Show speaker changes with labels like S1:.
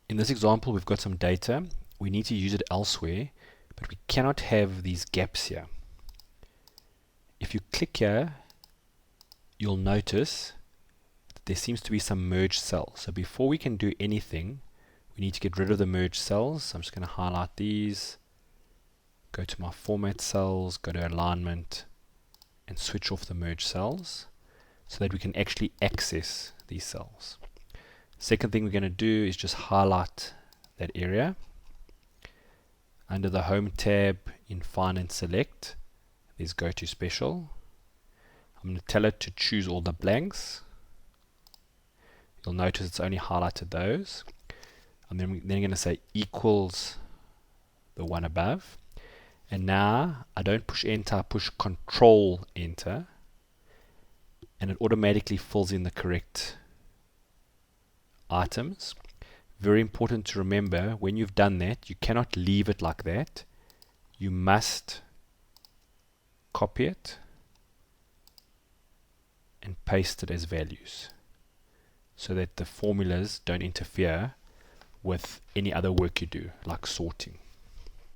S1: In this example, we've got some data. We need to use it elsewhere, but we cannot have these gaps here. If you click here, you'll notice that there seems to be some merged cells. So before we can do anything, we need to get rid of the merged cells. So I'm just going to highlight these, go to my format cells, go to alignment, and switch off the merged cells so that we can actually access these cells. Second thing we're going to do is just highlight that area. Under the Home tab in Find and Select, there's GOTO Special. I'm going to tell it to choose all the blanks. You'll notice it's only highlighted those. And then I'm going to say equals the one above. And now I don't push enter, I push control enter. And it automatically fills in the correct items. Very important to remember, when you've done that, you cannot leave it like that. You must copy it and paste it as values so that the formulas don't interfere with any other work you do, like sorting.